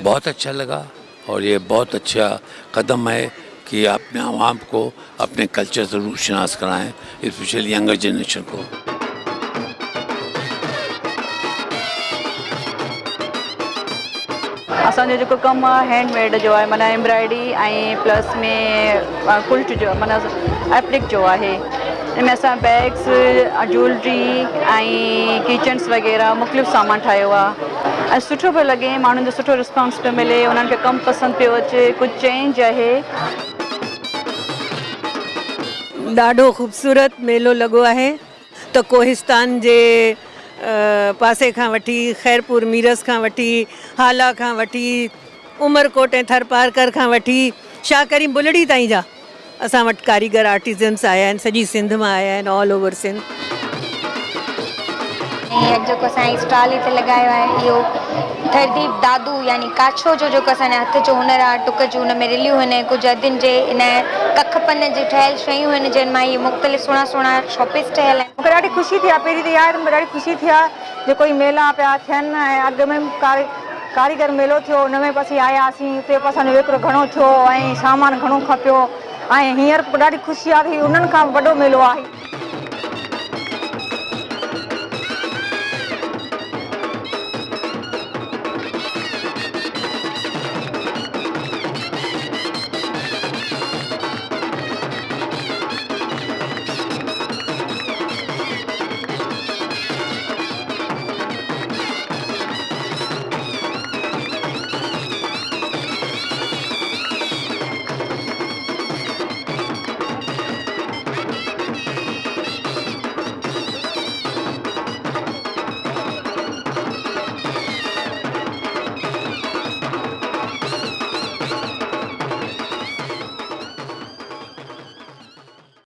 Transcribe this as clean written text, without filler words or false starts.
बहुत अच्छा लगा और ये बहुत अच्छा कदम है कि अपने आवाम को अपने कल्चर ज़रूर शनास कराएं, स्पेशली यंगर जनरेशन को। असांजो जेको कमु आहे हैंडमेड जो आहे, माना एम्ब्रॉयडरी ऐं प्लस में कुल्ट जो माना एप्लिक जो आहे। इनमें असां बैग्स, ज्वेलरी ऐं किचन्स वग़ैरह मुख़्तलिफ़ सामान ठाहियो आहे ऐं सुठो पियो लॻे, माण्हुनि जो सुठो रिस्पॉन्स पियो मिले, उन्हनि खे कमु पसंदि पियो अचे, कुझु चेंज आहे। ॾाढो ख़ूबसूरत मेलो लॻो आहे। त कोहिस्तान जे पासे खां वठी ख़ैरपुर मीरस खां वठी हाला खां वठी उमरकोट ऐं थरपारकर खां वठी शाह करीम बुलड़ी ताईं जा असां वटि कारीगर आर्टिज़न्स आया आहिनि, सॼी सिंध मां आया आहिनि, ऑल ओवर सिंध। ऐं जेको असांजी स्टॉल हिते लॻायो आहे इहो थरदीप दादू यानी काछो जो जेको असांजे हथ जो हुनर आहे, टुक जूं हुन में रिलियूं आहिनि, कुझु अदियुनि जे इन कख पन जी ठहियल शयूं आहिनि जिन मां इहे मुख़्तलिफ़ सुहिणा सुहिणा शॉपीस ठहियल आहिनि। मूंखे ॾाढी ख़ुशी थी आहे, पहिरीं त यार मूंखे ॾाढी ख़ुशी थी आहे जेको ही मेला पिया थियनि ऐं अॻु में कारीगर मेलो थियो, हुन में असीं आयासीं, उते असांजो विकिरो घणो थियो ऐं सामान घणो खपियो ऐं हींअर ॾाढी ख़ुशी आहे कि उन्हनि खां वॾो मेलो आहे।